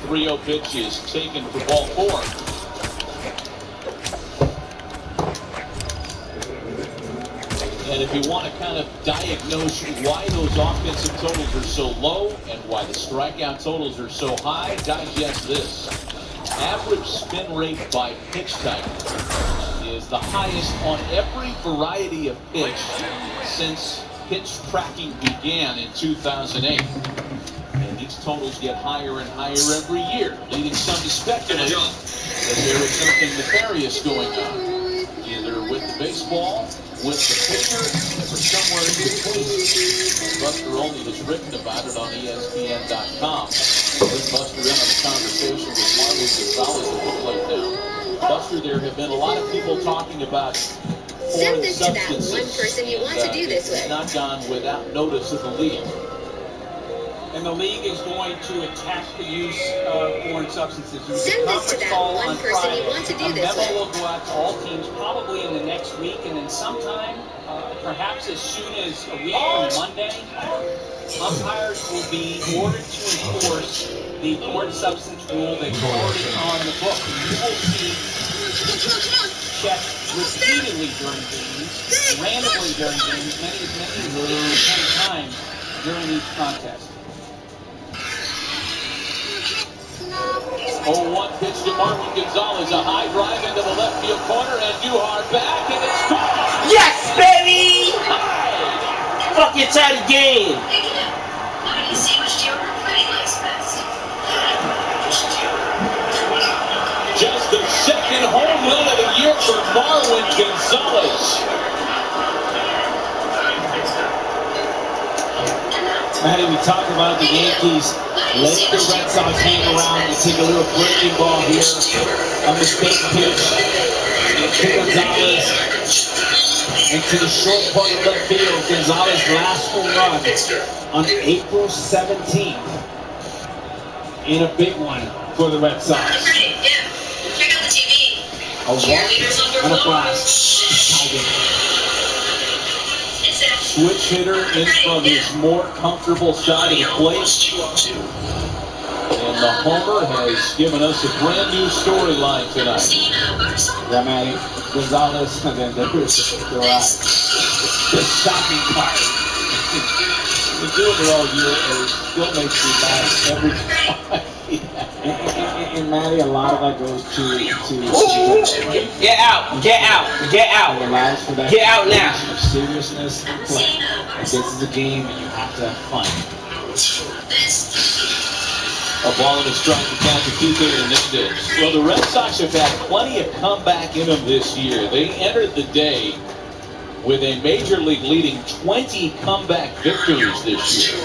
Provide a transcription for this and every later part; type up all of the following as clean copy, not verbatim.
3-0 pitch is taken for ball 4. And if you want to kind of diagnose why those offensive totals are so low and why the strikeout totals are so high, digest this. Average spin rate by pitch type is the highest on every variety of pitch since pitch tracking began in 2008. And these totals get higher and higher every year, leading some to speculate that there is something nefarious going on, either with the baseball, with the pitcher, or somewhere in between. Buster Olney has written about it on ESPN.com. Buster in on a conversation with Marlon Gonzalez at the plate now. Buster, there have been a lot of people talking about send this to that one person you want to do this with. It's not gone without notice of the league. And the league is going to attack the use of foreign substances. Send this to that one person you want to do this with. A memo will go out to all teams probably in the next week, and then sometime, perhaps as soon as a week from Monday, umpires will be ordered to enforce the foreign substance rule that's already on the book. You will see checked repeatedly during games, randomly during games, many as 10 times during each contest. 0-1 pitch to Marlon Gonzalez, a high drive into the left field corner, and Duhar back, and it's gone! Yes, baby! Fucking tight game! Just the second home run of the year for Marlon Gonzalez. Matty, we talked about the Yankees. Let the Red Sox hang around and take a little breaking ball here. A mistake pitch to Gonzalez into the short part of left field. Gonzalez's last home run on April 17th in a big one for the Red Sox. Check out the TV. A walk and a blast. Switch hitter in from his more comfortable side of the plate. And the homer has given us a brand new storyline tonight. Yeah, Matty. Gonzalez, and then there's the shocking part. We've been doing it all year, and it still makes me laugh every time. And Matty, a lot of that goes to Get out! Get out! Get out! allows for that Get out now! of seriousness in play. This is a game, and you have to have fun. A ball in a strike to count to Kike Hernandez. Well, the Red Sox have had plenty of comeback in them this year. They entered the day with a major league leading 20 comeback victories this year.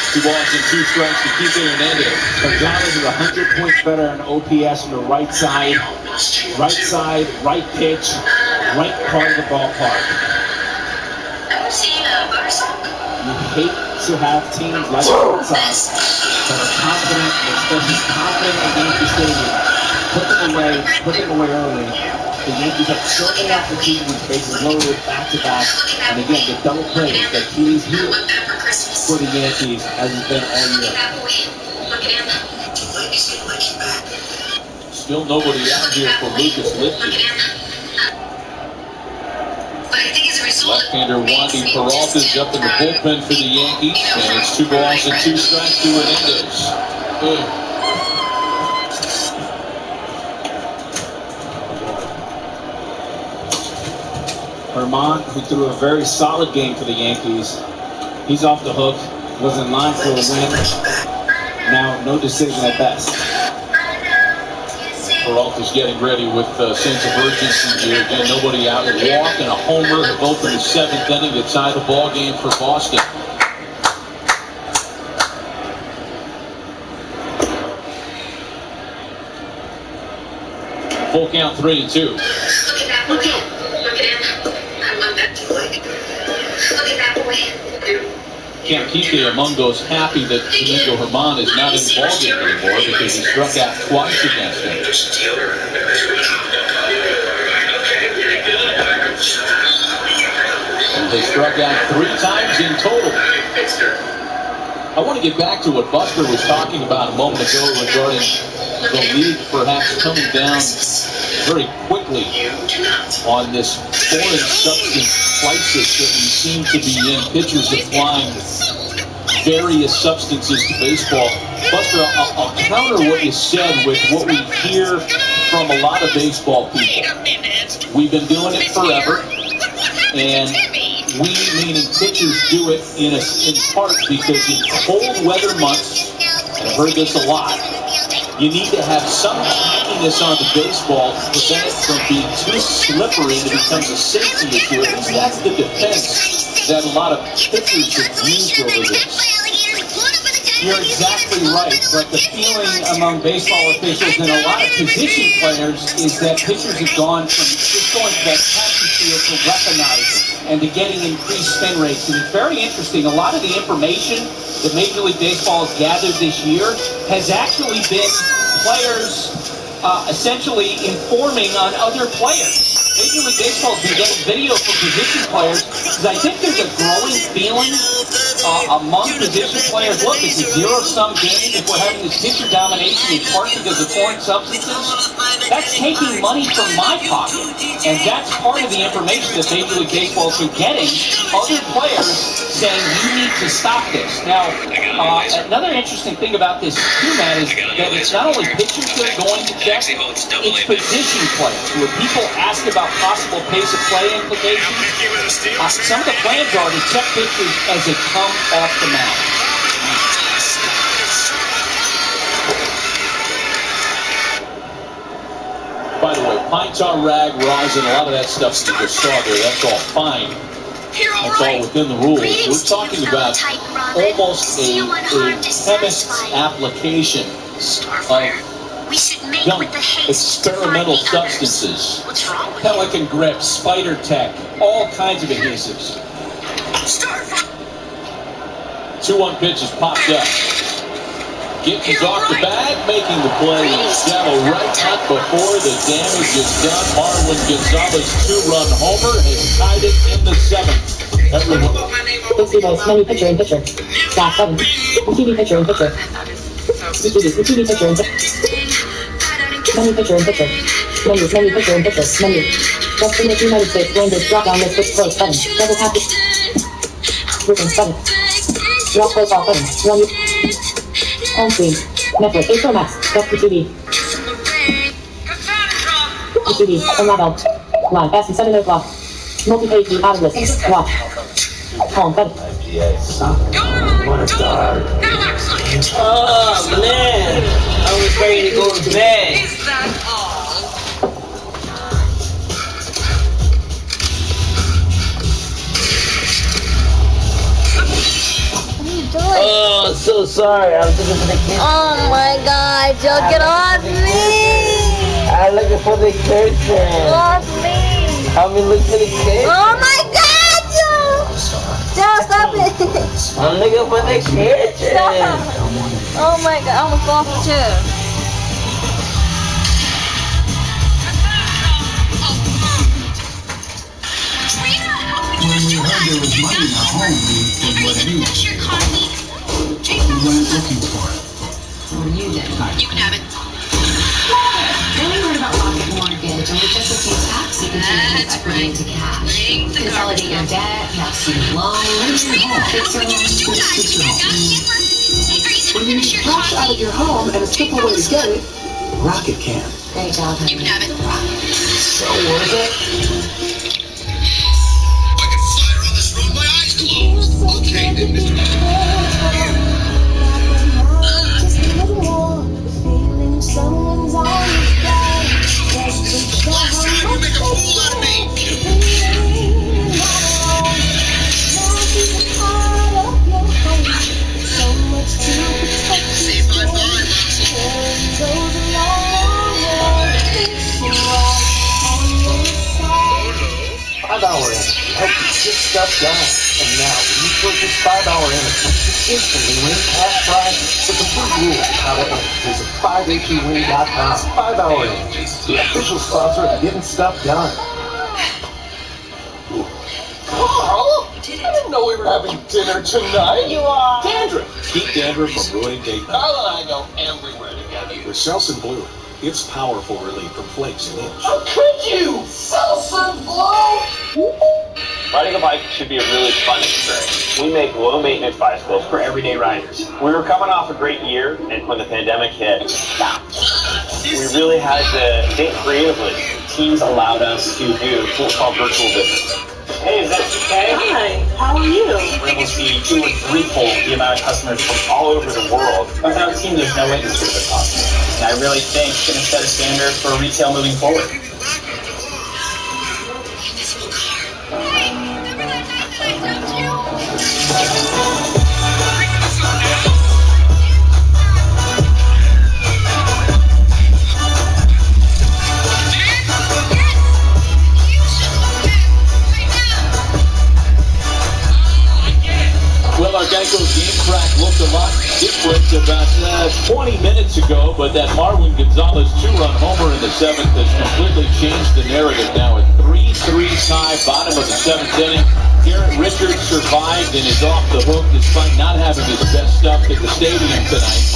Two balls and 2 strikes to Kike Hernandez. Gonzalez is 100 points better on OPS on the right side, right pitch, right part of the ballpark. You hate to have teams like the Red Sox that are confident, especially confident in Yankee Stadium. Put them away early. The Yankees have so many opportunities, bases loaded, back-to-back, and again, the double plays that he's here for the Yankees as it's been all year. Still nobody out here for Lucas Lipke. Left-hander Wandy Peralta's up in the bullpen for the Yankees, and it's 2 balls and 2 strikes to Hernandez. Herman, who threw a very solid game for the Yankees, he's off the hook, was in line for a win. Now, no decision at best. Peralta's getting ready with a sense of urgency here. Again, nobody out. A walk and a homer, both in the 7th inning to tie the ball game for Boston. Full count, 3-2. Can't Kike among those happy that Domingo Germán is not in the ballgame anymore because he struck out twice against him. They struck out 3 times in total. I want to get back to what Buster was talking about a moment ago regarding the league perhaps coming down very quickly on this foreign substance crisis that we seem to be in. Pitchers applying various substances to baseball. Buster, I'll counter what you said with what we hear from a lot of baseball people. We've been doing it forever, and we, meaning pitchers, do it in part because in cold weather months, and I've heard this a lot, you need to have some tackiness on the baseball to prevent it from being too slippery and it becomes a safety issue. At least that's the defense that a lot of pitchers have used over this. You're exactly right, but the feeling among baseball officials and a lot of position players is that pitchers have gone from just going to that tacky feel to weaponizing and to getting increased spin rates. And it's very interesting. A lot of the information that Major League Baseball has gathered this year has actually been players essentially informing on other players. Major League Baseball has been getting video from position players because I think there's a growing feeling among position players. Look, it's a zero-sum game. If we're having this pitcher domination in part because of foreign substances, that's taking money from my pocket. And that's part of the information that Major League Baseball has been getting. Other players saying, you need to stop this. Now, another interesting thing about this, too, Matt, is that it's not only pitchers that are going to check, it's position players. Where people ask about possible pace of play implications, some of the plans are to check pitchers as they come off the mound. By the way, pine tar, rag, rosin, a lot of that stuff that you just saw there, that's all fine. That's all within the rules. We're talking about almost a chemist's application of young experimental substances. Pelican Grip, Spider Tech, all kinds of adhesives. 2-1 pitch is popped up. Gittins off the bag, making the play shallow right back before the damage is done. Marlon Gonzalez 2-run homer has tied it in the 7th. Everyone. Menu pitcher and pitcher. Stop button. TV pitcher and pitcher. TV pitcher and pitcher. Menu pitcher and pitcher. Menu pitcher and pitcher. Menu. Just in the United States Rangers drop down list with close button. Double tap it. Ribbon button. Drop close off button. One. Home screen. Netflix. HBO Max. TV. TV. Unravel. Live. Fast and 7 o'clock. Multi-page view out of list. Watch. Home button. Oh man, I was ready to go to bed. Is that all? Oh, I'm so sorry. I was looking for the kids. Oh my God, Joe, get off me! I'm looking for the kids. Get off me! I'm looking for the kids. Oh my God, Joe! Joe, stop it! I'm looking for the kids. Stop! Oh my God, I almost fell off the chair. When you heard there was money in our home, we went anyway. We went looking for it. Well, you did. You can have it. Then we heard about Rocket Mortgage, and with just a few taps, you can turn your equity into cash. Consolidate your debt, have student loans, fix your home. When you need cash out of your home and a simple way to get it, Rocket can. Great job, honey. You can have it. So worth it. Okay, then, Mr. You make a fool out of me. Save my mind. 5 hour energy helps you get stuff done. And now, when you purchase 5 hour energy, you instantly win cash prize. The complete rules of how to earn. Visit 5apwin.com. 5 hour energy, the official sponsor of getting stuff done. Carl? I didn't know we were having dinner tonight. You are. Dandruff. Keep dandruff from ruining date night. Carl and I go everywhere together. With Selsun Blue, it's powerful relief from flakes and itch. How could you? Selsun Blue! Riding a bike should be a really fun experience. We make low-maintenance bicycles for everyday riders. We were coming off a great year, and when the pandemic hit, we really had to think creatively. Teams allowed us to do what's called virtual visits. Hey, is that okay? Hi, how are you? We're able to see 2 or 3-fold the amount of customers from all over the world. Without a team, there's no way this would have been possible. And I really think it's going to set a standard for retail moving forward. Well, our Geico's game track looked a lot different about 20 minutes ago, but that Marwin Gonzalez 2-run homer in the 7th has completely changed the narrative now. A 3-3 tie, bottom of the 7th inning. Garrett Richards survived and is off the hook despite not having his best stuff at the stadium tonight.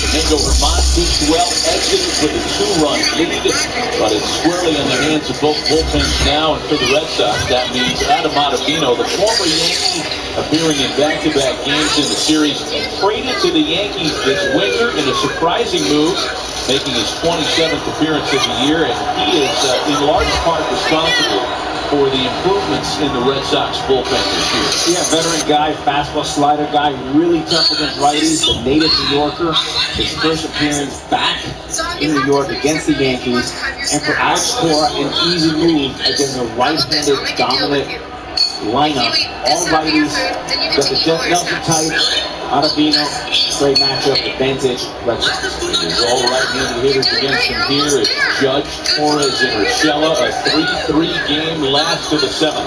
Domingo Germán pitched well, exited with a 2-run lead, but it's squarely in the hands of both bullpens now. And for the Red Sox, that means Adam Ottavino, the former Yankee, appearing in back-to-back games in the series, traded to the Yankees this winter in a surprising move, making his 27th appearance of the year, and he is in large part responsible for the improvements in the Red Sox bullpen this year. Yeah, veteran guy, fastball slider guy, really tough against righties, the native New Yorker. His first appearance back in New York against the Yankees, and for Alex Cora, an easy move against a right-handed dominant lineup. All righties, got the Jeff Nelson type, Ottavino, great matchup, advantage, Red Sox. There's all right-handed hitters against him here. It's Judge, Torres, and Urshela. A 3-3 game last to the 7th.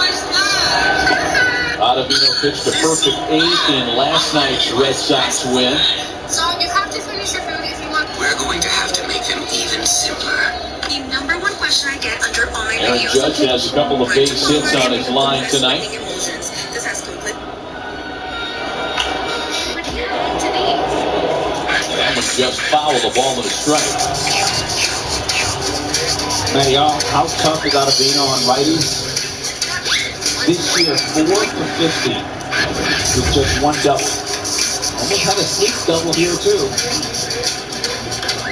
Ottavino pitched a perfect 8th in last night's Red Sox win. So you have to finish your food if you want. We're going to have to make them even simpler. The number one question I get under all my Aaron videos. Judge has a couple of base hits on his line tonight. This has complete. That was just foul, the ball to the strike. Man, y'all, how tough is Ottavino on righties? This year, 4 for 50 with just 1 double. Almost had a sneak double here, too.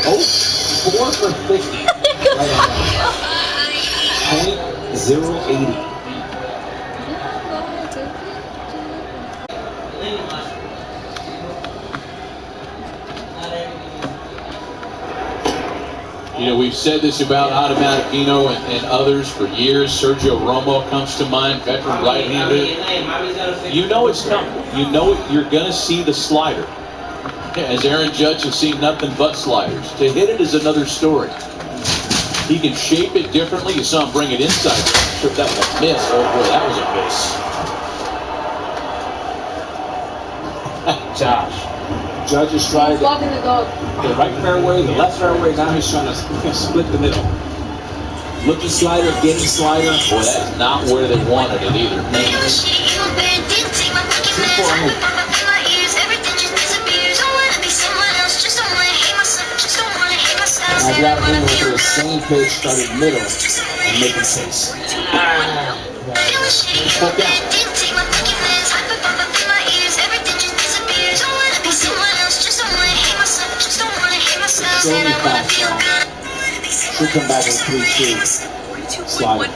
Oh, 4 for 50. Right on that. .080. You know, we've said this about Ottavino and others for years. Sergio Romo comes to mind, veteran right-hander. You know it's coming. You know you're going to see the slider. As Aaron Judge has seen nothing but sliders. To hit it is another story. He can shape it differently. You saw him bring it inside. That was a miss. Oh boy, that was a miss. Josh. Judge is trying the right fairway, the left fairway. Now he's trying to split the middle. Looking slider, getting slider. Boy, that's not where they wanted it either. Man. I'd rather him with the same pitch, started middle, and make him face. Fuck out. Slowly fastball. Should come back with 3-2. Slider.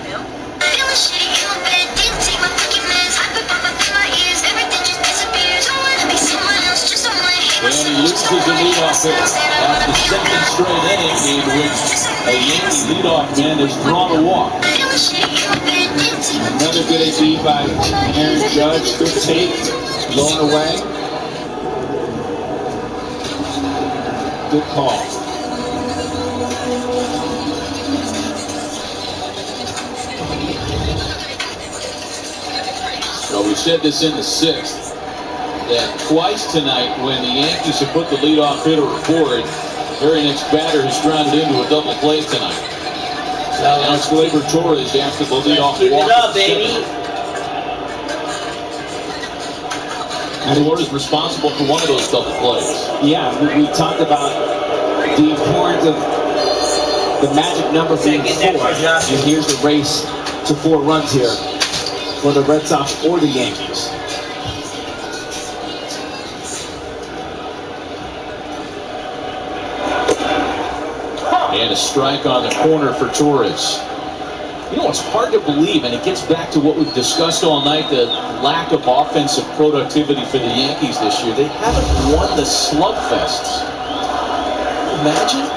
And he loses the leadoff hitter. That's the second straight inning in which a Yankee leadoff man has drawn a walk. Another good AB by Aaron Judge. Good take. Blown away. Good call. Well, we said this in the 6th. That twice tonight when the Yankees have put the leadoff hitter aboard, very next batter has grounded into a double play tonight. Now it's Gleyber Torres after the leadoff Keep walk. it up, baby. And Florida's responsible for one of those double plays. Yeah, we talked about the importance of the magic number being 4. And here's the race to 4 runs here for the Red Sox or the Yankees. And a strike on the corner for Torres. You know, it's hard to believe, and it gets back to what we've discussed all night, the lack of offensive productivity for the Yankees this year. They haven't won the slugfests. Imagine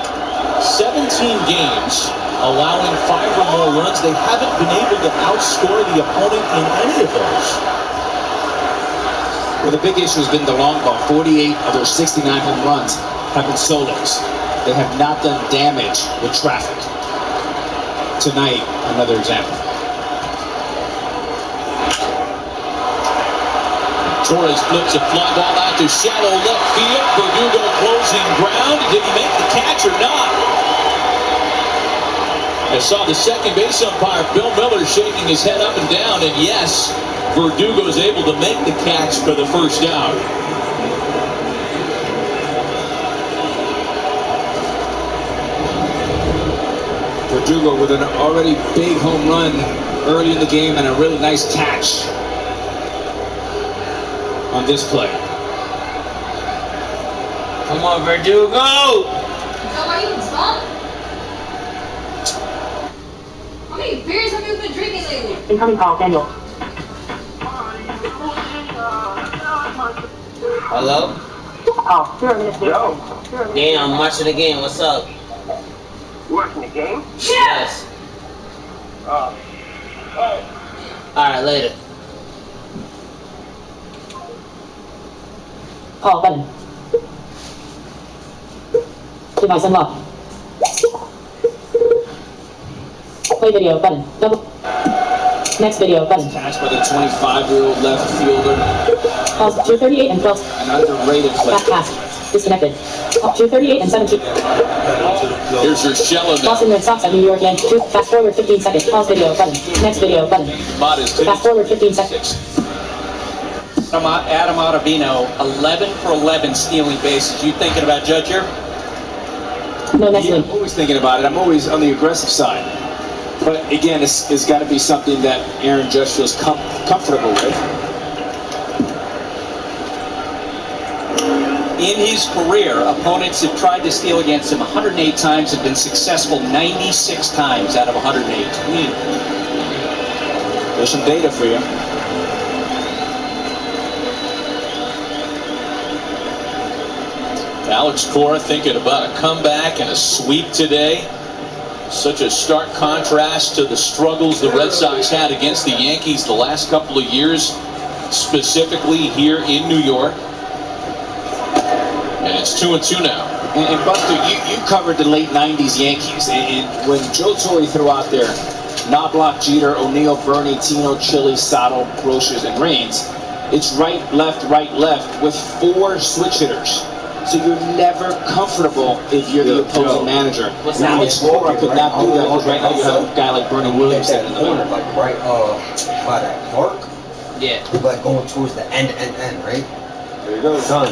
17 games, allowing 5 or more runs. They haven't been able to outscore the opponent in any of those. Well, the big issue has been the long ball. 48 of their 69 home runs have been solos. They have not done damage with traffic. Tonight, another example. Torres flips a fly ball out to shallow left field. Verdugo closing ground. Did he make the catch or not? I saw the second base umpire, Bill Miller, shaking his head up and down, and yes, Verdugo is able to make the catch for the first down. Verdugo with an already big home run early in the game and a really nice catch on this play. Come on, Verdugo! How many beers have you been drinking lately? Incoming call, Daniel. Hello? Oh, 0 minutes. Damn, I'm watching the game. What's up? Watching the game? Yes. Alright, later. Call button. Device unlocked. Play video button. Double. Next video button. Catch by the 25-year-old left fielder. Calls 238 and 12. An underrated play. Back pass. Disconnected. 238 and 17. Here's Urshela now. Boston Red Sox at New York Yankees. Fast forward 15 seconds. Pause video button. Next video button. Fast forward 15 seconds. Adam Ottavino, 11 for 11 stealing bases. You thinking about Judge here? No, next Yeah, link. I'm always thinking about it. I'm always on the aggressive side. But again, it's got to be something that Aaron Judge feels comfortable with. In his career, opponents have tried to steal against him 108 times, have been successful 96 times out of 108. There's some data for you. Alex Cora thinking about a comeback and a sweep today. Such a stark contrast to the struggles the Red Sox had against the Yankees the last couple of years, specifically here in New York. And it's 2-2 now. And Buster, you covered the late 90s Yankees. And when Joe Torre threw out there Knobloch, Jeter, O'Neill, Bernie, Tino, Chili, Sato, Groshers, and Reigns, it's right, left with 4 switch hitters. So you're never comfortable if you're the opposing manager. Now it's Cora could not do that because right now you have a guy like Bernie Williams in the corner. Like right by that park. Yeah. Like going towards the end, right? There you go, son.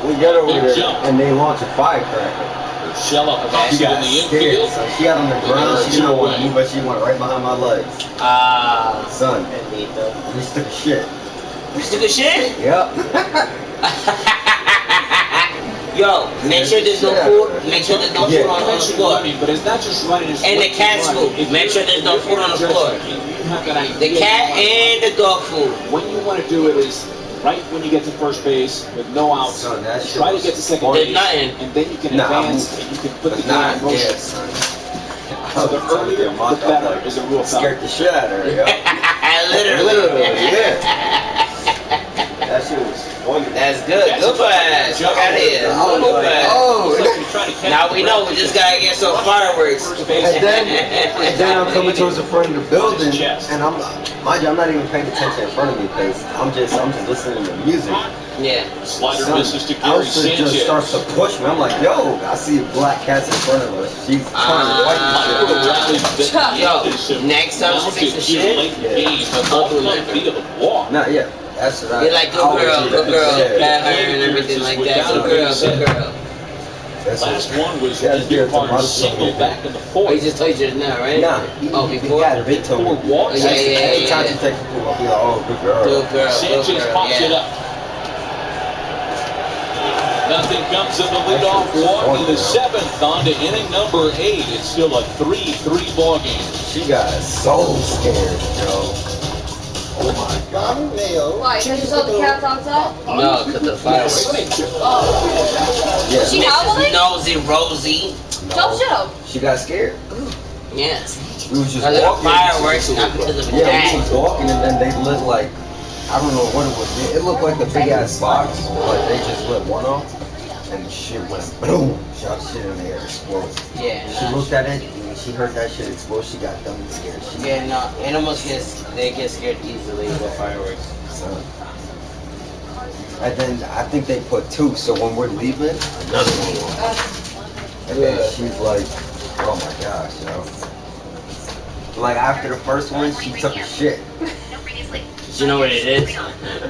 We got over Big there jump. and they launched a firecracker. Urshela She in got the scared, infield. son. She got on the ground, she didn't know what to move, but she went right behind my legs. Son, we just took a shit. You took a shit? Yep. Yo, make sure there's no food. Make sure there's no food on the floor. But it's not just running. It's And the cat's food. Make sure there's no food on the floor. The cat and the dog food. When you want to do it is right when you get to first base with no outs. Son, that shit Try to was get to second There's base, nothing. and then you can Nah, advance and you can put the game not in motion. dead, son. So the earlier, the better is a rule of thumb. Scared the shit out of her, yo. Literally. Yeah. That shit was funny. That's good. Good for us. Fuck out of here. I was Good like, for us. oh. Now we know we just gotta get some fireworks. And then I'm coming towards the front of the building, and I'm, mind you, I'm not even paying attention in front of me because I'm just listening to music. Yeah. Slider Son, misses to Gary Elsa just starts Sanchez. to push me. I'm like, yo, I see black cats in front of us. She's trying to fight this shit. Yo, next time she takes a shit, Not yet. That's what You're like, good girl, pat her and everything like that. Good girl. Last one was Andrew Carter single back in the fourth. Oh, you just told you just now, right? Nah. Before? Yeah, they told me. Walks. Anytime you take a pool, I'll be like, oh, good girl. Sanchez pops it up. Nothing comes of the leadoff walk in the seventh. On to inning number 8. It's still a 3-3 ball game. She got so scared, yo. Oh my God. Why? Because you saw the cats outside? No, because of the fireworks. Yeah. She howling? Nosy Rosie. Jump shit up. She got scared. Yes. We was just Because of the walking. fireworks, not because of the Yeah, dad. we was walking and then they lit like, I don't know what it was. It looked like a big ass box, but like they just lit one off and the shit went boom. Shot shit in the air, exploded. Yeah. She looked at it and when she heard that shit explode, she got dumb and scared. Yeah, no, animals get scared easily with fireworks. So, and then I think they put 2, so when we're leaving, another one went off. And then she's like, oh my gosh, yo. Like after the first one, she took a shit. You know what it is?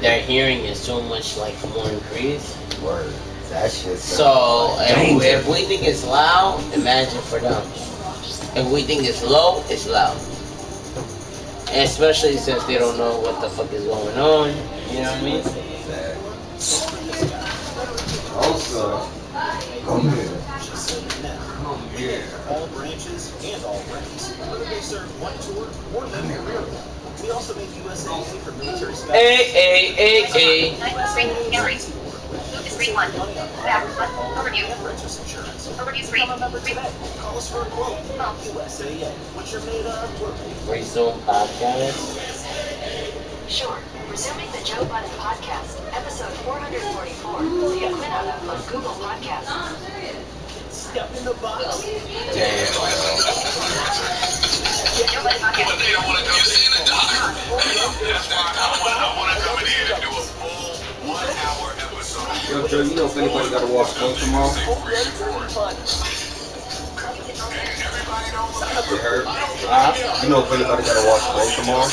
Their hearing is so much like more increased. Word. That shit. So if we think it's loud, imagine for them. If we think it's low, it's loud. And especially since they don't know what the fuck is going on. You know what I mean? Also, come here. All branches and all ranks. Whether they serve one tour or live your rear. We also make USA for military staff. Hey. Screen 1. Back. Overview. Purchase insurance. Overview 3. Become a member today. Call us for a quote. USAA. What you're made of, we're made of. Resume podcast. Sure. Resuming the Joe Budden podcast, episode 444. The equivalent of Google Podcast. Step in the box. Joe Budden podcast. But they don't want to come in the doc. I want to come in here and do a full 1-hour episode. Yo, Joe, you know if anybody got to watch clothes tomorrow? Everybody don't You heard? You know if anybody got to watch clothes tomorrow?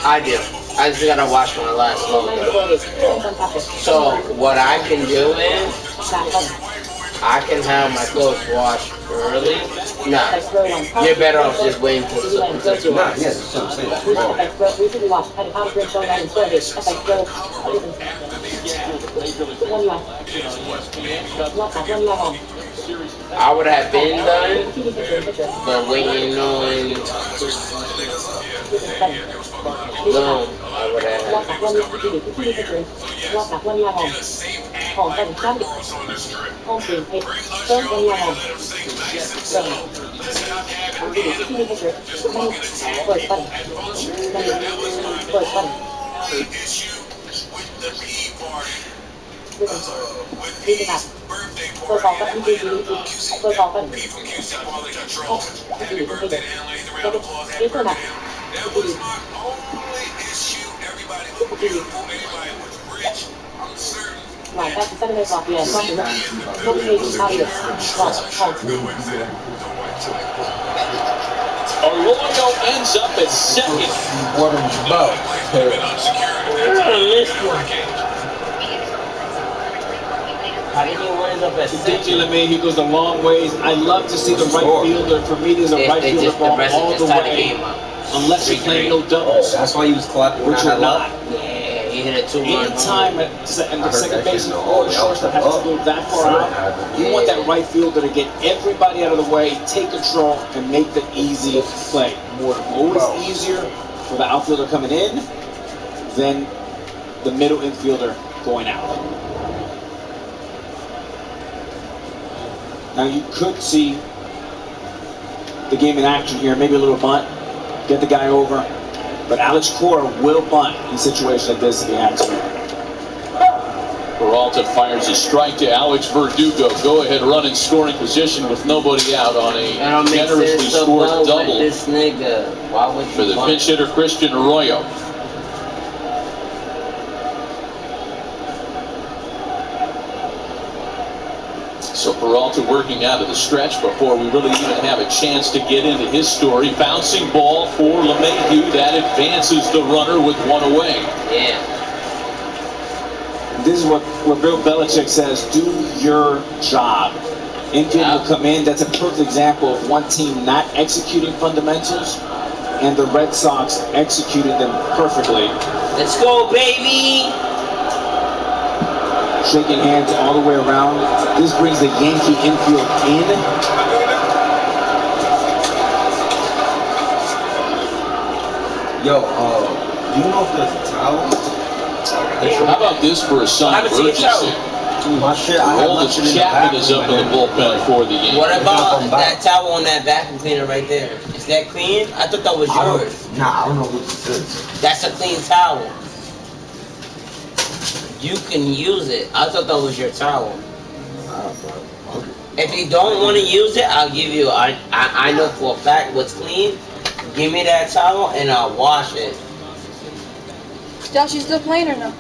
I do. I just gotta wash my last load. So what I can do is I can have my clothes washed early. Nah, you're better off just waiting until Nah, yeah, that's what I'm saying. Tomorrow. I would have been done, but waiting on Boom, I would have. That was my only issue. Everybody looked beautiful. Everybody was rich. I'm certain. Arroyo ends up at second. How did you wind up at Ridiculous, man. He goes a long ways. I love to see the right fielder. For me, there's a right They fielder just ball the rest all of the just tied the way. game up. Unless you're playing no doubles. That's why he was clapping. Which are not. Yeah, he hit a 2-run. Anytime and the second baseman or the shortstop has to go that far out, you Yeah. want that right fielder to get everybody out of the way, take control, and make the easy play. Always easier for the outfielder coming in than the middle infielder going out. Now you could see the game in action here, maybe a little bunt, get the guy over. But Alex Cora will bunt in situations like this if he has to. Peralta fires a strike to Alex Verdugo. Go ahead run in scoring position with nobody out on a generously scored double This nigga, why would for you the bunt? pinch hitter Christian Arroyo. So Peralta working out of the stretch before we really even have a chance to get into his story. Bouncing ball for LeMahieu. That advances the runner with one away. Yeah. this is what Bill Belichick says, do your job. Infield will come in. That's a perfect example of one team not executing fundamentals and the Red Sox executed them perfectly. Let's go, baby! Shaking hands all the way around. This brings the Yankee infield in. Yo, do you know if there's a towel? How about this for a sun emergency? My shit, I have Oldest left it in the Chapman is bathroom up in the bullpen for the Yankees. What about that towel on that vacuum cleaner right there? Is that clean? I thought that was yours. Nah, I don't know who this is. That's a clean towel. You can use it. I thought that was your towel. If you don't want to use it, I'll give you. I know for a fact what's clean. Give me that towel and I'll wash it. Josh, you still playing or no?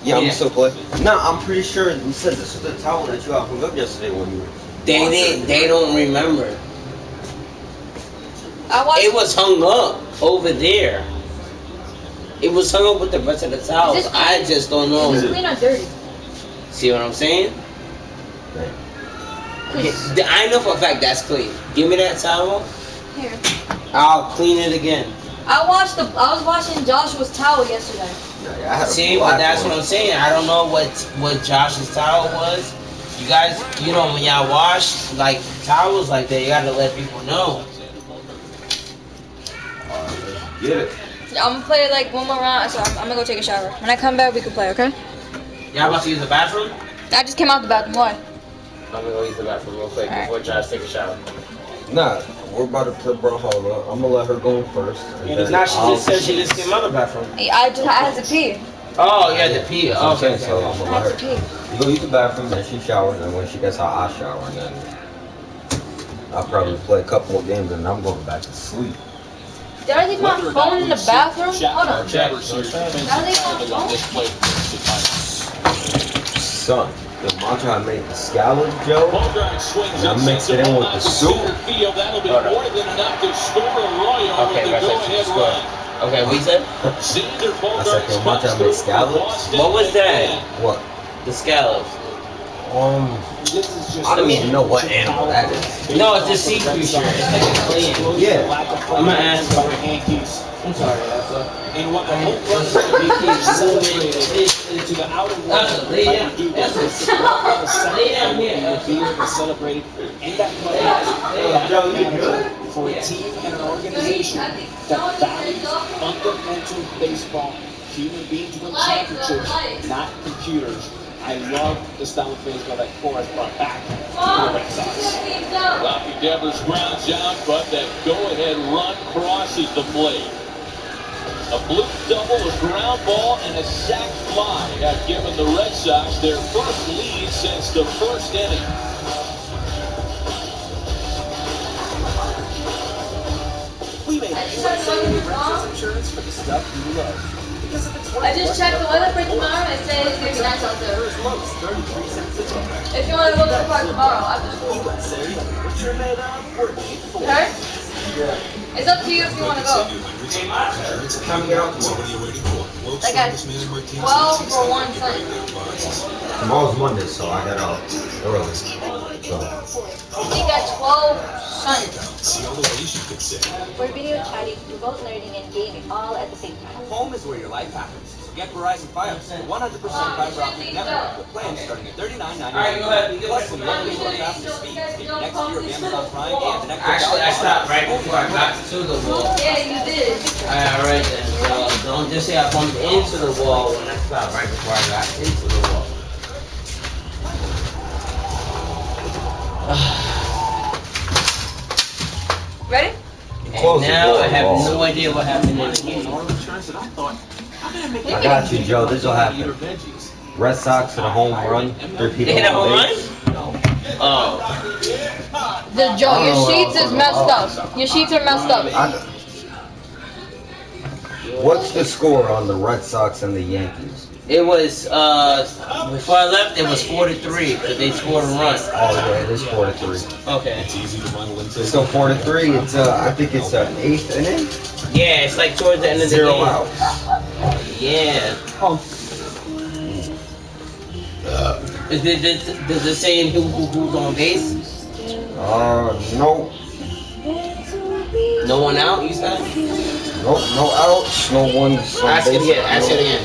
Yeah, I'm still playing. Nah, I'm pretty sure we said this is the towel that you got hung up yesterday when you were. They don't remember. It was hung up over there. It was hung up with the rest of the towels. I just don't know. Is it clean or dirty? See what I'm saying? I know for a fact that's clean. Give me that towel. Here. I'll clean it again. I was washing Joshua's towel yesterday. See, but that's what I'm saying. I don't know what Josh's towel was. You guys, you know, when y'all wash like towels like that, you gotta let people know. Get it. I'm gonna play like one more round, so I'm gonna go take a shower. When I come back, we can play, okay? Y'all about to use the bathroom? I just came out the bathroom. Why? I'm gonna go use the bathroom real quick before Josh take a shower. Nah, we're about to play Brawlhalla. I'm gonna let her go in first. Now she just said she just came out of the bathroom. I had to pee. Oh, yeah, the pee. Okay. So I'm gonna let her. You go use the bathroom, then she showers, and when she gets out, I shower, and then I'll probably play a couple more games, and I'm going back to sleep. Did I leave my phone in the bathroom? Hold on. Did I leave my phone? Son, the matcha I made the scallop, Joe, and I mixed it in with the soup. Okay, okay, what you said? I said, the matcha I made scallops. What was that? What? The scallops. I don't even know what animal that is. No, it's a sea creature. It's like a clam. Yeah. I'm gonna ask you. I'm sorry, and what the whole process of the Yankees celebrated into the outer world. Lay down. Lay down here. Celebrated in that for a team and an organization that values fundamental baseball. Human beings win championships, not computers. I love the style of baseball that Forrest brought back to the Red Sox. Lofty Devers grounds out, but that go-ahead run crosses the plate. A blue double, a ground ball, and a sac fly have given the Red Sox their first lead since the first inning. We made insurance for the stuff you love. I just checked the weather for tomorrow. It says it's gonna be nice out there. If you want to go to the park tomorrow after school. Okay? It's up to you if you want to go. Like at 12 or 1 Sunday. Tomorrow's Monday, so I got out early. So. I think at 12 Sunday. We're video chatting, remote learning, and gaming all at the same time. Home is where your life happens. Get Verizon Fios, 100% fiber optic network with plans starting at $39.99. Plus some lovely faster speeds. Get next year of Amazon Prime and the next. Actually, I stopped right before I got to the wall. Yeah, you did. Alright then. Don't just say I bumped into the wall when I stopped right before I got into the wall. Ready? And now I have no idea what happened in the game. I got you, Joe. This will happen. Red Sox hit a home run. 3 people They hit a home on run? base. No. Oh. Joe, your sheets is messed up. Your sheets are messed up. What's the score on the Red Sox and the Yankees? It was, before I left, it was 4-3, because they scored a run. Oh, yeah, it is 4-3. Okay. So 4-3, it's, I think it's the 8th inning? Yeah, it's like towards the end of the 0 game. outs. Yeah. Does it say who's on base? No. No one out, you said? Nope, no outs, no one's on Ask it base. again, ask it again.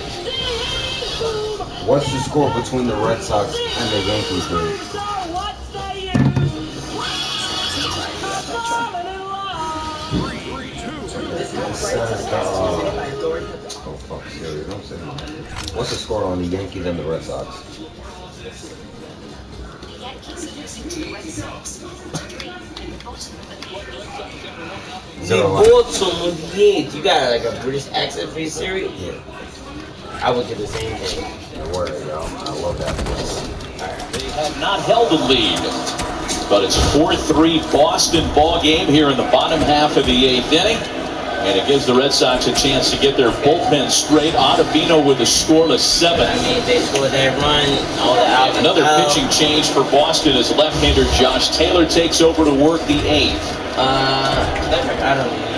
What's the score between the Red Sox and the Yankees game? Oh fuck, Siri, don't say that. What's the score on the Yankees and the Red Sox? See, Baltimore, yeah, you got like a British accent for your Siri? Yeah. I would do the same thing. Don't worry, yo. I love that place. They have not held a lead, but it's 4-3 Boston ball game here in the bottom half of the 8th inning. And it gives the Red Sox a chance to get their bullpen straight. Ottavino with a scoreless 7. I mean, if they score that run, all the out. Another pitching change for Boston as left-hander Josh Taylor takes over to work the 8th. I don't know.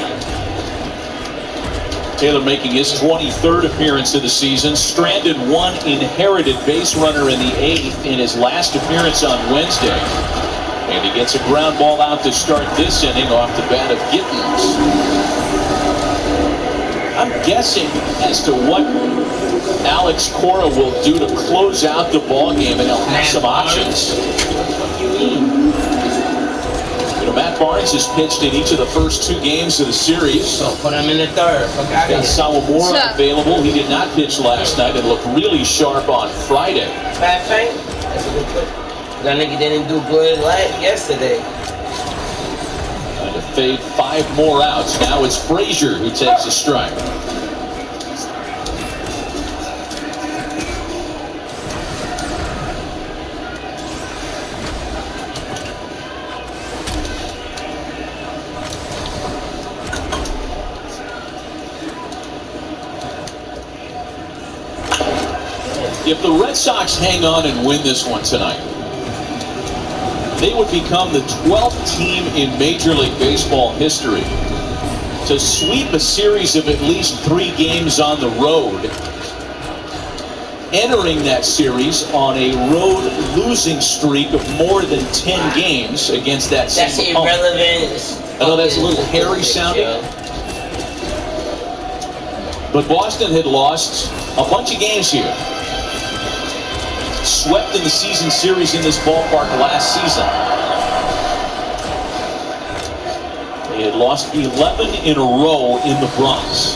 Taylor making his 23rd appearance of the season. Stranded one inherited base runner in the 8th in his last appearance on Wednesday. And he gets a ground ball out to start this inning off the bat of Gittens. I'm guessing as to what Alex Cora will do to close out the ball game, and he'll have some options. You know, Matt Barnes has pitched in each of the first 2 games of the series. So put him in the 3rd. Got Sawamura available. He did not pitch last night and looked really sharp on Friday. Bad thing? That's a good put. That nigga didn't do good yesterday. Trying to fade 5 more outs. Now it's Frazier who takes a strike. If the Red Sox hang on and win this one tonight, they would become the 12th team in Major League Baseball history to sweep a series of at least 3 games on the road, entering that series on a road losing streak of more than 10 games against that same opponent. That's irrelevant. I know that's a little hairy sounding, but Boston had lost a bunch of games here. Swept in the season series in this ballpark last season. They had lost 11 in a row in the Bronx.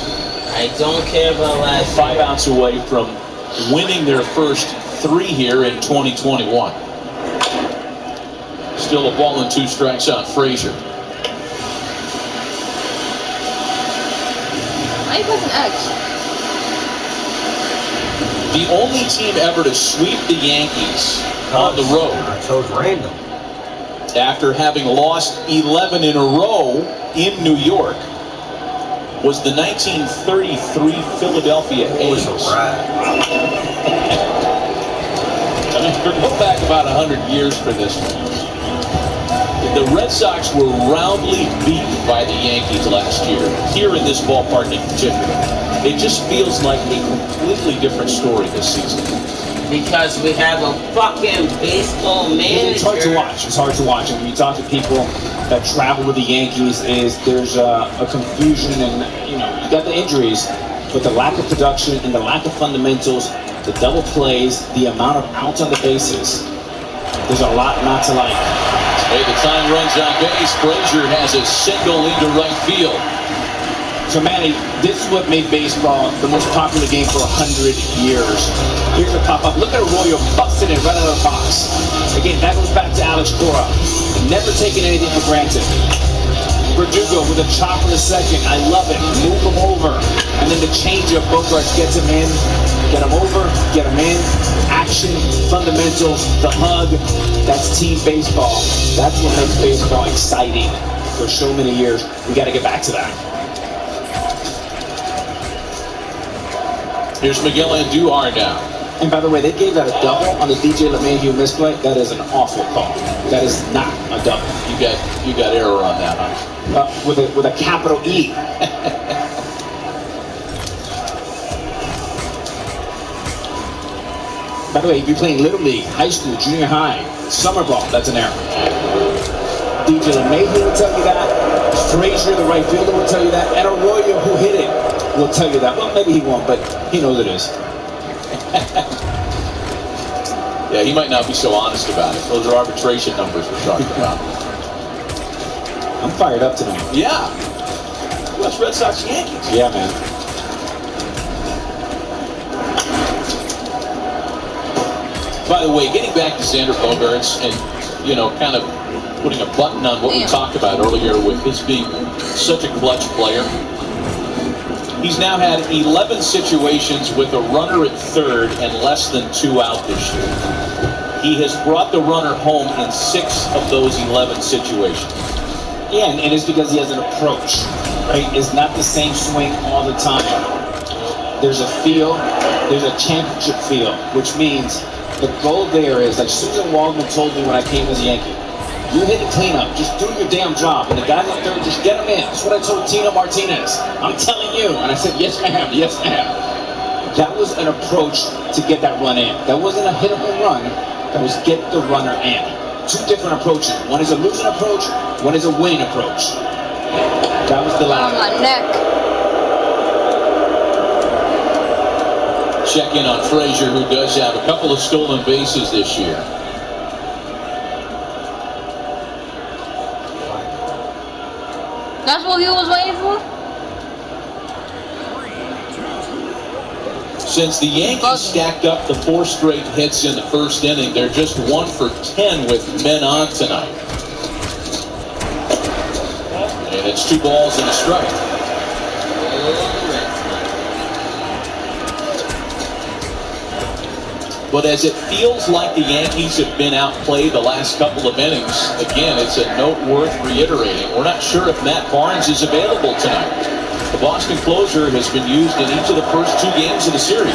I don't care about last 5 outs away from winning their first 3 here in 2021. Still a ball and 2 strikes on Frazier. Why you pressing X? The only team ever to sweep the Yankees on the road. I chose random. After having lost 11 in a row in New York was the 1933 Philadelphia A's. I mean, go back about 100 years for this one. The Red Sox were roundly beaten by the Yankees last year, here in this ballpark in particular. It just feels like a completely different story this season. Because we have a fucking baseball manager. It's hard to watch. It's hard to watch. And when you talk to people that travel with the Yankees, there's a confusion, and you got the injuries, but the lack of production and the lack of fundamentals, the double plays, the amount of outs on the bases. There's a lot not to like. Hey, the time runs on base. Frazier has a single into right field. So, Manny, this is what made baseball the most popular game for 100 years. Here's a pop-up. Look at Arroyo busting it right out of the box. Again, that goes back to Alex Cora. Never taking anything for granted. Verdugo with a chop in the second. I love it. Move him over. And then the change-up, Bogarts gets him in. Get him over, get him in. Action, fundamentals, the hug. That's team baseball. That's what makes baseball exciting for so many years. We got to get back to that. Here's Miguel Andujar now. And by the way, they gave that a double on the DJ LeMahieu misplay. That is an awful call. That is not a double. You got error on that, huh? With a capital E. By the way, if you're playing Little League, high school, junior high, summer ball, that's an error. DJ LeMahieu will tell you that. Frazier, the right fielder, will tell you that. And Arroyo, who hit it, will tell you that. Well, maybe he won't, but he knows it is. Yeah, he might not be so honest about it. Those are arbitration numbers we're talking about. I'm fired up tonight. Yeah. Well, that's Red Sox Yankees. Yeah, man. By the way, getting back to Xander Bogaerts and, you know, kind of putting a button on what we talked about earlier with his being such a clutch player. He's now had 11 situations with a runner at third and less than 2 out this year. He has brought the runner home in 6 of those 11 situations. Yeah, and it's because he has an approach, right? It's not the same swing all the time. There's a feel, there's a championship feel, which means the goal there is, like Susan Waldman told me when I came as a Yankee, you hit the cleanup, just do your damn job. And the guys up there, just get them in. That's what I told Tino Martinez. I'm telling you. And I said, yes, ma'am, yes, ma'am. That was an approach to get that run in. That wasn't a hit a home run. That was get the runner in. 2 different approaches. One is a losing approach, one is a winning approach. That was the latter. On my neck. Check in on Frazier, who does have a couple of stolen bases this year. That's what you was waiting for? Since the Yankees stacked up the 4 straight hits in the first inning, they're just 1 for 10 with men on tonight. And it's 2 balls and a strike. But as it feels like the Yankees have been outplayed the last couple of innings, again, it's a note worth reiterating. We're not sure if Matt Barnes is available tonight. The Boston closer has been used in each of the first 2 games of the series.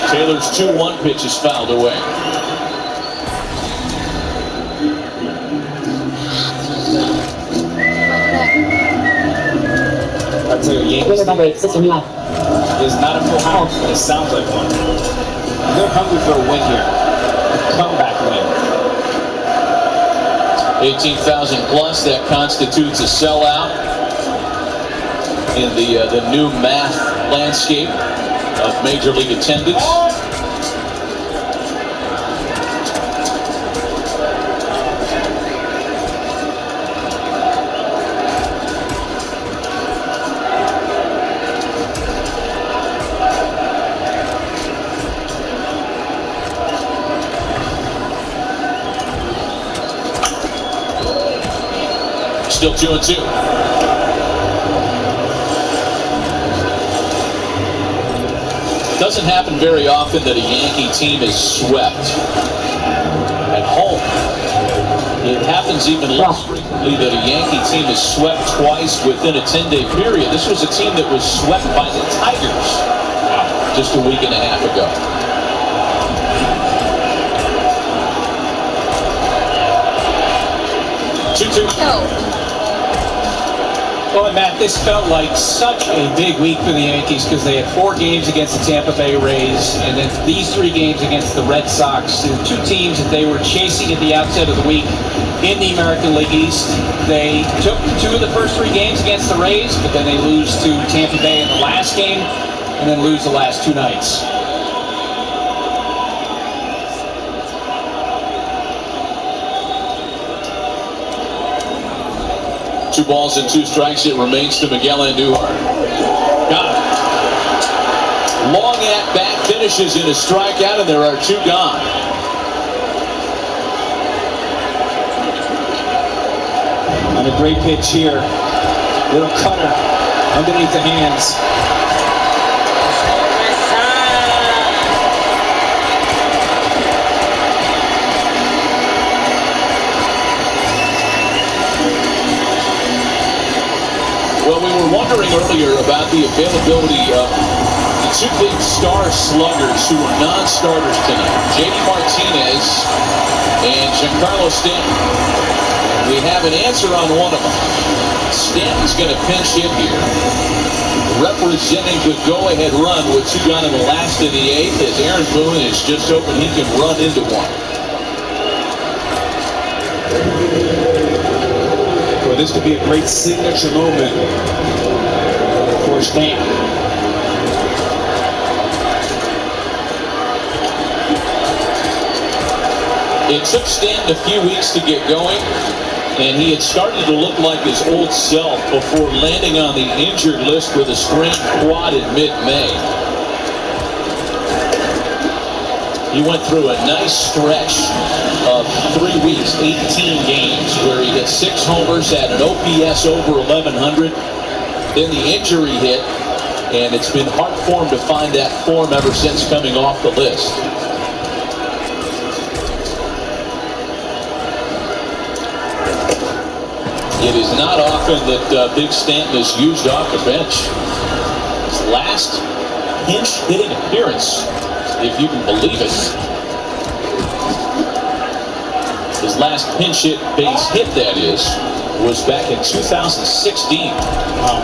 Taylor's 2-1 pitch is fouled away. I'll tell you, Yankees is not a full house, but it sounds like one. They're hungry for a win here. A comeback win. 18,000 plus, that constitutes a sellout in the new math landscape of Major League attendance. Still 2-2. Doesn't happen very often that a Yankee team is swept at home. It happens even less frequently that a Yankee team is swept twice within a 10-day period. This was a team that was swept by the Tigers just a week and a half ago. Well, and Matt, this felt like such a big week for the Yankees because they had 4 games against the Tampa Bay Rays and then these 3 games against the Red Sox, 2 teams that they were chasing at the outset of the week in the American League East. They took 2 of the first 3 games against the Rays, but then they lose to Tampa Bay in the last game and then lose the last 2 nights. Two balls and 2 strikes. It remains to Miguel Andujar. Got it. Long at bat, finishes in a strikeout, and there are 2 gone. On a great pitch here. Little cutter underneath the hands. Well, we were wondering earlier about the availability of the two big star sluggers who are non-starters tonight, J.D. Martinez and Giancarlo Stanton. We have an answer on one of them. Stanton's going to pinch hit here. Representing the go-ahead run with two gone in the last of the eighth, as Aaron Boone is just hoping he can run into one. Well, this could be a great signature moment for Stanton. It took Stanton a few weeks to get going, and he had started to look like his old self before landing on the injured list with a sprained quad in mid-May. He went through a nice stretch of 3 weeks, 18 games, where he hit 6 homers, had an OPS over 1,100. Then the injury hit, and it's been hard for him to find that form ever since coming off the list. It is not often that Big Stanton is used off the bench. His last pinch hitting appearance, if you can believe it. His last pinch hit base hit, that is, was back in 2016. Wow.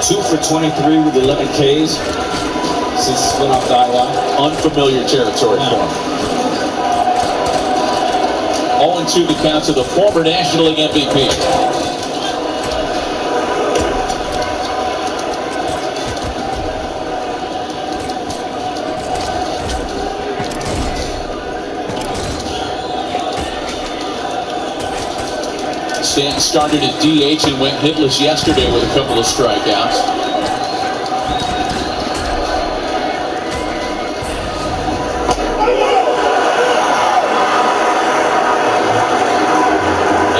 Two for 23 with 11 Ks since he went off the IL. Unfamiliar territory for him. 0-2 the count to the former National League MVP. Stanton started at DH and went hitless yesterday with a couple of strikeouts.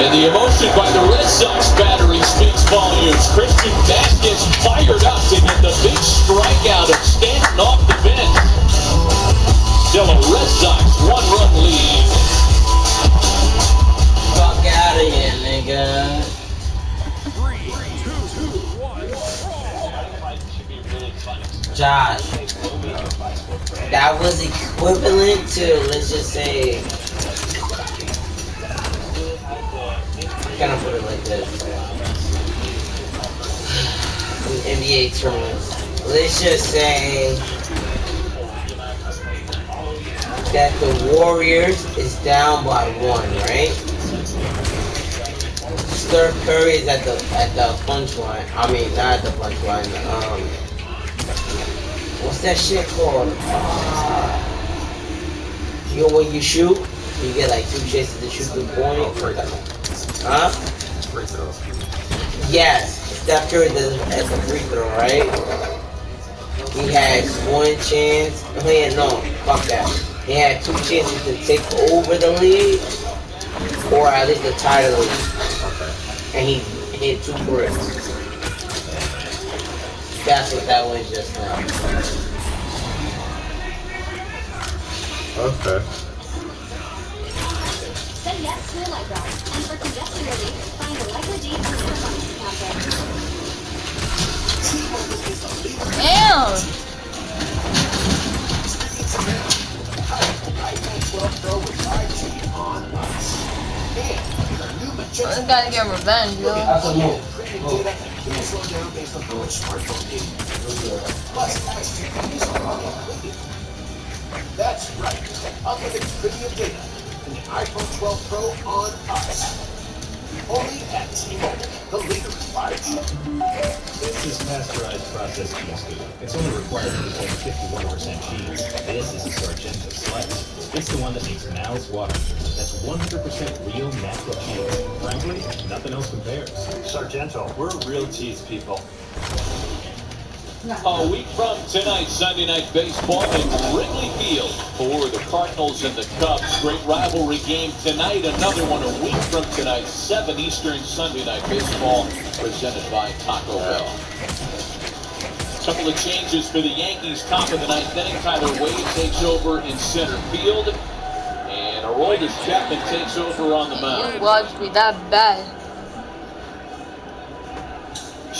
And the emotion by the Red Sox battery speaks volumes. Christian Vasquez fired up to get the big strikeout of Stanton off the bench. Still a Red Sox 1-run lead. Fuck out of here, nigga. 3, 2, 1. Josh, that was equivalent to, let's just say, I'm gonna put it like this. In NBA terms, let's just say that the Warriors is down by 1, right? Steph Curry is at the punchline. I mean, not at the punchline. What's that shit called? You know when you shoot, you get like 2 chances to shoot the point. Huh? Free throws. Yes, Steph Curry does it at the free throw, right? He had 1 chance. No, fuck that. He had 2 chances to take over the lead, or at least to tie the lead. Okay. And he hit 2 bricks. That's what that was just now. Okay. Say yes to a light rod, and for congestion relief, find a Lycra G on the Amazon discount. Damn! I just gotta get revenge, yo. That's a move. That's right. Unlimited premium data and the iPhone 12 Pro on us. Only at T-Mobile, the leader in 5G. This is pasteurized processed cheese food. It's only required to contain 51% cheese. This is a Sargento slice. It's the one that makes mouths water. That's 100% real natural cheese. Frankly, nothing else compares. Sargento, we're real cheese people. A week from tonight, Sunday Night Baseball in Wrigley Field for the Cardinals and the Cubs. Great rivalry game tonight. Another one a week from tonight, 7 Eastern, Sunday Night Baseball, presented by Taco Bell. Couple of changes for the Yankees. Top of the 9th inning, Tyler Wade takes over in center field. And Aroldis Chapman takes over on the mound. You watched me that bad.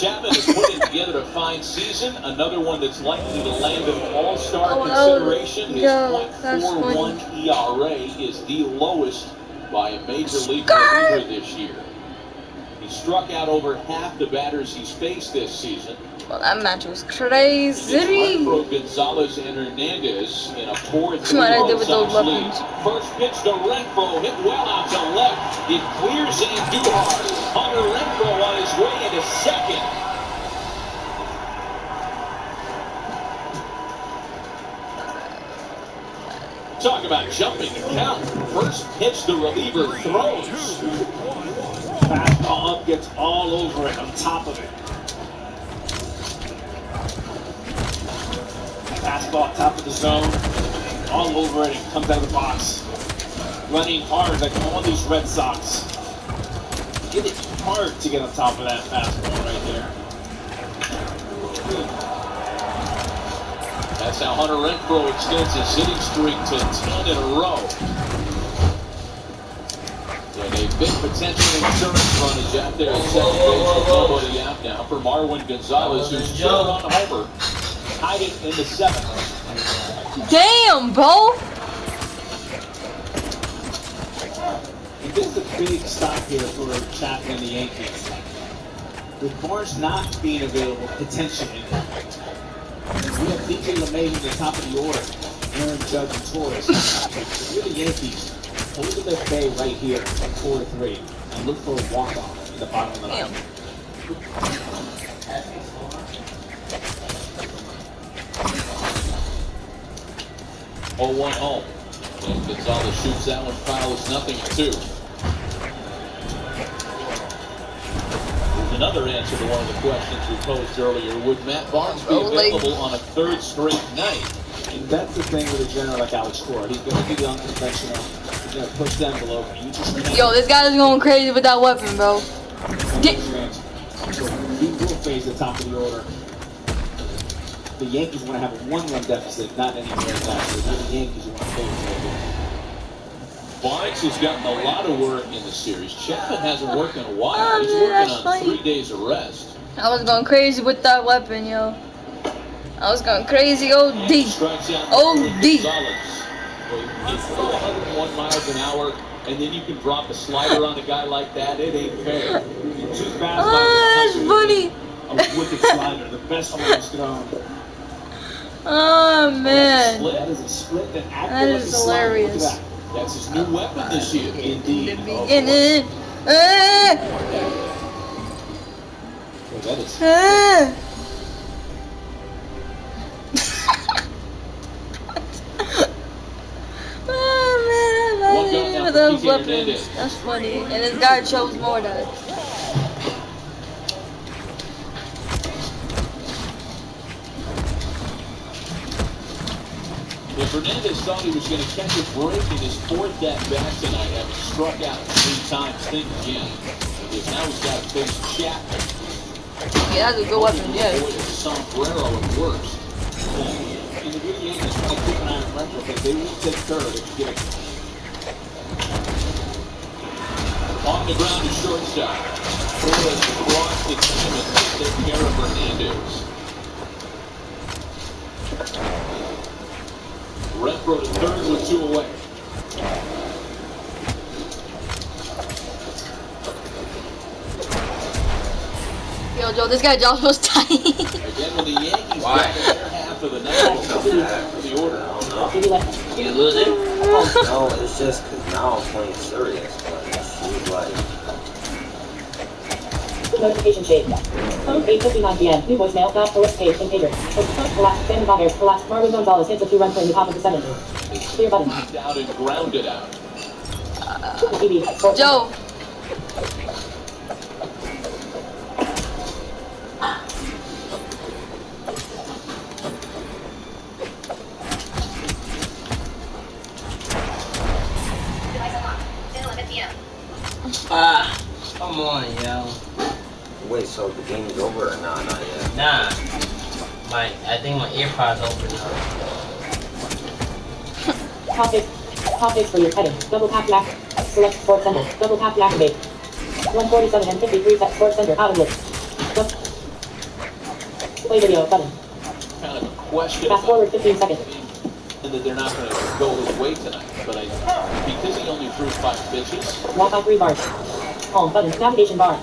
Chapman is putting together a fine season. Another one that's likely to land an all-star Oh, consideration. His that's .41 ERA is the lowest by a major league reliever this year. He struck out over half the batters he's faced this season. Well, that match was crazy. Renfroe, Gonzalez, and Hernandez in a 4-3 What I did with those Sox lead. weapons. First pitch to Renfroe, hit well out to left. It clears Andujar. Hunter Renfroe on his way into second. Talk about jumping the count. First pitch, the reliever throws. Fastball up, gets all over it, on top of it. Fastball top of the zone, all over it, and comes out of the box. Running hard like all these Red Sox. Get it hard to get on top of that fastball right there. That's how Hunter Renfroe extends his hitting streak to 10 in a row. And a big potential insurance run is out there at second base with nobody out now for Marwin Gonzalez, who's just on a homer. Tied it in the 7th. Damn, bro. And this is a big stop here for Chapman and the Yankees. With Barnes not being available, potentially. We have DJ LeMay at the top of the order. Aaron Judge and Torres. If you're the Yankees, hold the bay right here at 4-3 and look for a walk-off in the bottom of the lineup. 0-1 home. And Gonzalez shoots that one foul. It's 0-2. There's another answer to one of the questions we posed earlier. Would Matt Barnes be available on a third straight night? And that's the thing with a general like Alex Cora. He's going to be unconventional. He's going to push the envelope. And you just Yo, this guy's going crazy with that weapon, bro. So he will face the top of the order. The Yankees want to have a one-run deficit, not anywhere else. The Yankees want to face it. Barnes has gotten a lot of work in the series. Chapman hasn't worked in a while. He's working on 3 days of rest. I was going crazy with that weapon, yo. I was going crazy. OD. OD. He's 101 miles an hour, and then you can drop a slider on a guy like that. It ain't fair. Oh, that's funny. A wicked slider, the best one he's thrown. Oh, man. That is a split that That is hilarious. That's his new weapon this year. Indeed. Beginning. That is. Oh, man, I love those weapons. That's funny. And this guy chose more than. If Hernandez thought he was going to catch a break in his 4th at-bat tonight, having struck out 3 times, think again. Because now he's got to face Chapman. Yeah, that's a good weapon, yeah. Sombrero at worst. And the good Yankees want to keep an eye on Renfroe, because they will take third if you get it. On the ground to shortstop. Torres across the team and take care of Hernandez. Renfroe to third with 2 away. Yo, Joe, this guy Josh was tight. Again with the Yankees back in their half of the ninth for the order. You lose it? No, it's just because now I'm playing serious, but it's like... Notification shade. 8:59 p.m. New voicemail. Last post page and pager. Last Sam Connor. Last Marwin Gonzalez hits a 2-run play in the top of the 7th. Clear button. Knocked out and grounded out. Joe. Come on, yo. Wait, so the game is over or not yet? Nah. I think my earpods open now. Topics for your heading. Double tap to activate. Select Sports Center. Double tap to activate. 147 and 53 set Sports Center out of list. Play video button. Kind of a question Fast forward 15 seconds. and that they're not going to go his way tonight. But because he only threw 5 pitches, Walk by 3 bars. Home button. Navigation bar.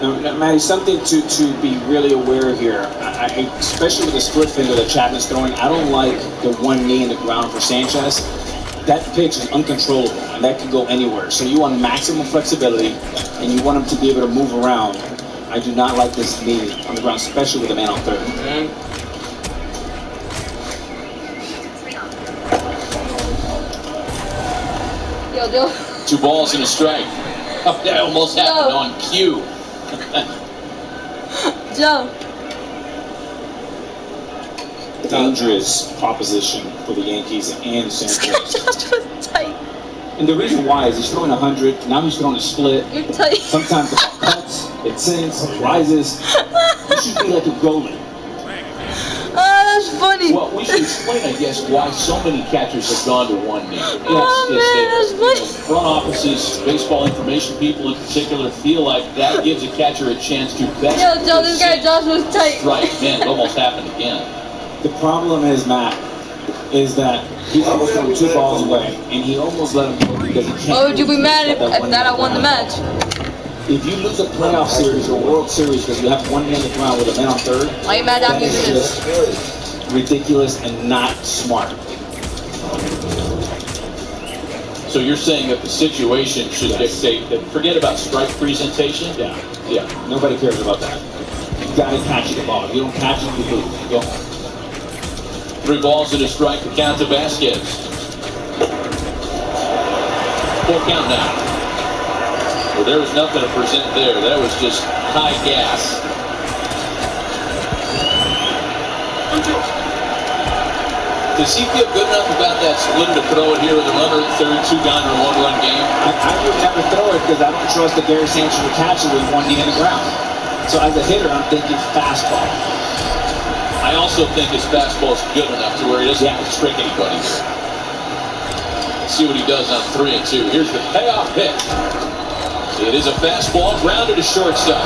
Now, Matty, something to be really aware here, especially with the split finger that Chapman's throwing, I don't like the one knee in the ground for Sanchez. That pitch is uncontrollable, and that can go anywhere. So you want maximum flexibility, and you want him to be able to move around. I do not like this knee on the ground, especially with a man on third. Yo, Joe. 2 balls and a strike. Oh, that almost happened on cue. Joe. Dangerous proposition for the Yankees and Sanchez. Josh was tight. And the reason why is he's throwing 100, now he's throwing a split. You're tight. Sometimes it cuts, it sinks, it rises. You should be like a goalie. Oh, that's funny. Well, we should explain, I guess, why so many catchers have gone to one knee. That's funny. Front offices, baseball information people in particular, feel like that gives a catcher a chance to best. Yo, Joe, this guy Josh was tight. Right, man, it almost happened again. The problem is, Matt, is that he's almost thrown 2 balls away, and he almost let him go because he can't. Why would you be mad if that I won the match? If you lose a playoff series or World Series because you have one man on the ground with a man on third, Why are you mad at that me is for this? just ridiculous and not smart. So you're saying that the situation should dictate that, forget about strike presentation? Yeah, nobody cares about that. You gotta catch the ball. If you don't catch it, you lose. Go home. 3 balls and a strike to count to Vasquez. 4 count now. Well, there was nothing to present there. That was just high gas. Does he feel good enough about that split to throw it here with a runner at third, 2 gone or a 1-run game? I would never throw it because I don't trust that Gary Sanchez will catch it with one knee in the ground. So as a hitter, I'm thinking fastball. I also think his fastball is good enough to where he doesn't have to trick anybody. Let's see what he does on 3 and 2. Here's the payoff pitch. It is a fastball grounded to shortstop.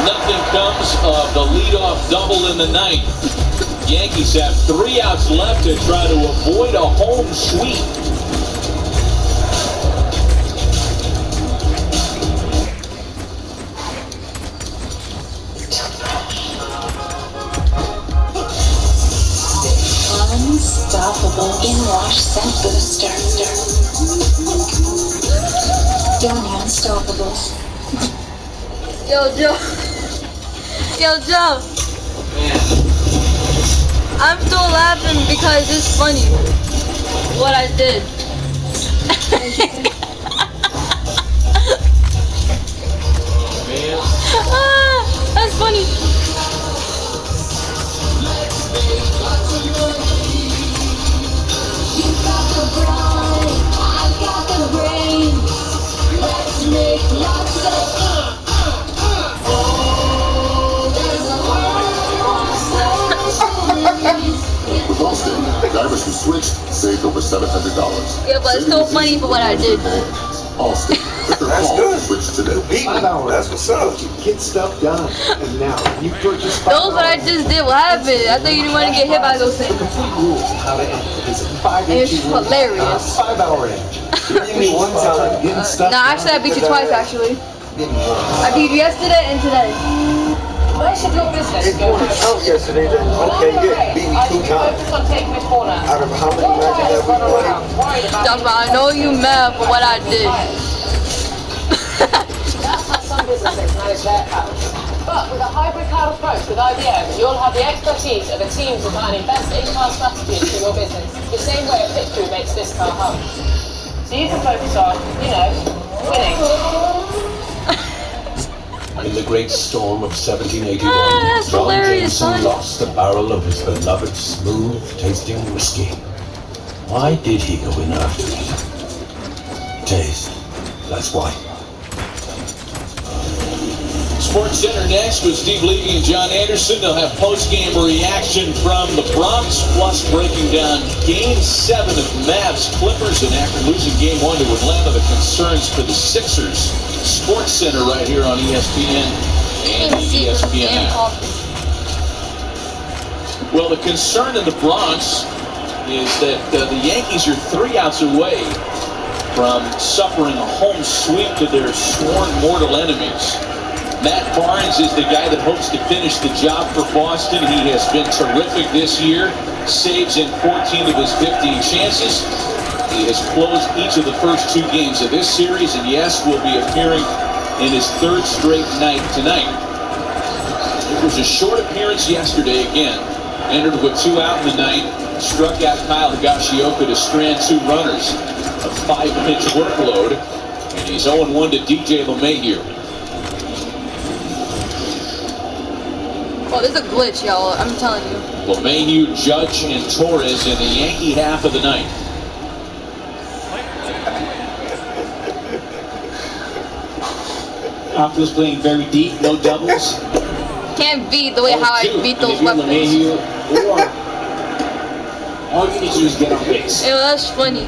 Nothing comes of the leadoff double in the 9th. Yankees have 3 outs left to try to avoid a home sweep. Unstoppable in-wash scent booster. Don't unstoppable. Yo, Joe. Yo, Joe. I'm still laughing because it's funny what I did. That's funny. You got the brawn, I got the brain. Let's make lots of With Allstate, drivers who switched saved over $700. Yeah, but it's still funny for what I did. Allstate. That's good. Switch today. 5 hours. That's what's up. Get stuff done. And now, you purchase 5 Those what I just did. What happened? I thought you didn't want to get hit by those things. The complete rules of how to enter is 5 And it's hilarious. 5 hour edge. You beat me one time. Getting stuff Nah, actually, I beat you twice, actually. I beat you yesterday and today. Where should your business If you go? want to count yesterday, then okay, yeah, beat me 2 times. Focus on taking this corner. Out of how many matches have we played? Worried about Joshua, I know you mad for what I did. That's how some businesses manage their cash. But with a hybrid cloud approach with IBM, you'll have the expertise of a team designing best-in-class strategies for your business, the same way a pit crew makes this car hum. So you can focus on, winning. In the great storm of 1781, that's John hilarious, Jameson son. lost a barrel of his beloved smooth-tasting whiskey. Why did he go in after it? Taste. That's why. Sports Center next with Steve Levy and John Anderson. They'll have post-game reaction from the Bronx, plus breaking down Game 7 of Mavs Clippers. And after losing Game 1 to Atlanta, the concerns for the Sixers. Sports Center right here on ESPN and the ESPN app. Well, the concern in the Bronx is that the Yankees are 3 outs away from suffering a home sweep to their sworn mortal enemies. Matt Barnes is the guy that hopes to finish the job for Boston. He has been terrific this year. Saves in 14 of his 15 chances. He has closed each of the first 2 games of this series, and yes, will be appearing in his 3rd straight night tonight. It was a short appearance yesterday again. Entered with 2 out in the ninth. Struck out Kyle Higashioka to strand 2 runners. A 5-pitch workload. And he's 0-1 to DJ LeMahieu. Oh, this is a glitch, y'all. I'm telling you. LeMahieu, Judge, and Torres in the Yankee half of the ninth. Outfield's playing very deep, no doubles. Can't beat the way how I beat those weapons. LeMahieu, all you need to do is get on base. It was funny.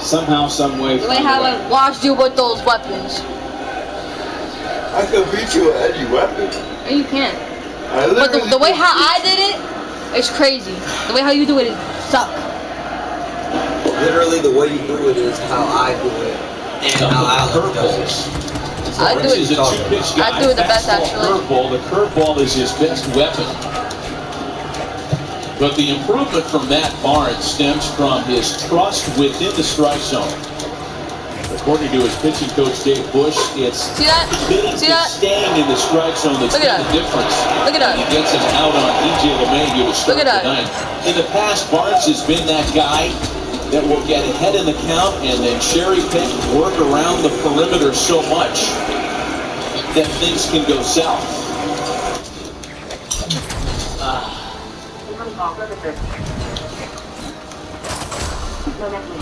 Somehow, some way. The way how I watched you with those weapons. I can beat you with any weapon. And you can't. But the way how I did it, it's crazy. The way how you do it, suck. Literally, the way you do it is how I do it, and how Alex does it. I do it the best, actually. The curveball is his best weapon. But the improvement from Matt Barnes stems from his trust within the strike zone. According to his pitching coach, Dave Bush, it's getting to staying in the strike zone that's been the difference. Look at that. He gets him out on DJ LeMahieu to start the ninth. In the past, Barnes has been that guy that will get ahead in the count and then cherry pick, work around the perimeter so much that things can go south.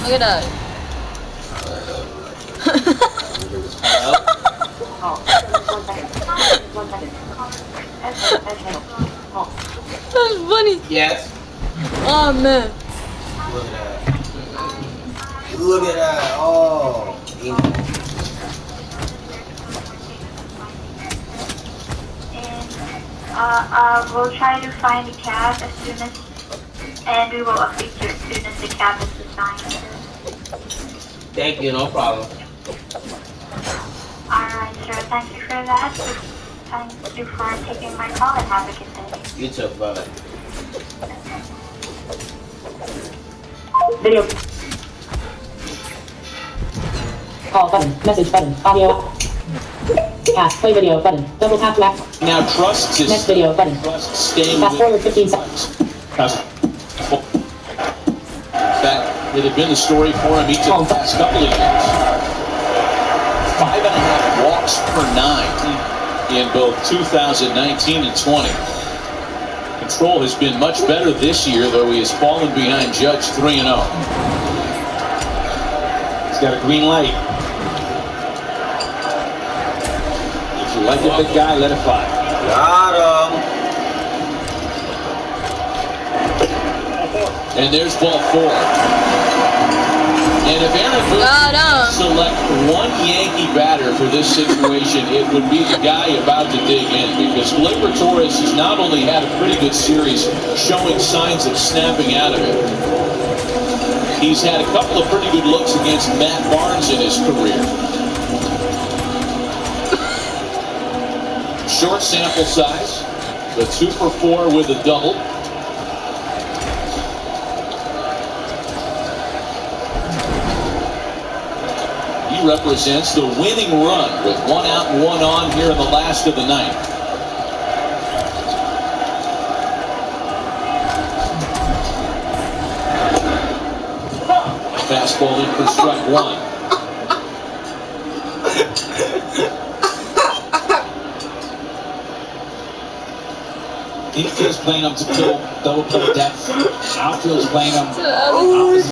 Look at that. That's funny. Yes. Oh man. Look at that. Oh. We'll try to find a cab as soon as, and we will update you as soon as the cab is assigned. Thank you, no problem. Alright, sir, thank you for that. Thank you for taking my call and have a good day. You too, bye. Video. Call button. Message button. Audio. Cast. Play video button. Double tap to act. Now trust is Next video button. staying Fast forward 15 seconds. In fact, it had been the story for him each of the past couple of years. 5.5 walks per 9 in both 2019 and 20. Control has been much better this year, though he has fallen behind Judge 3-0. He's got a green light. If you like a big guy, let it fly. Got him. And there's ball 4. And if Aaron Boone select one Yankee batter for this situation, it would be the guy about to dig in, because Gleyber Torres has not only had a pretty good series showing signs of snapping out of it, he's had a couple of pretty good looks against Matt Barnes in his career. Short sample size, but 2 for 4 with a double. He represents the winning run with 1 out and 1 on here in the last of the ninth. Fastball in for strike 1. Infield's playing up to double play depth. Outfield's playing up.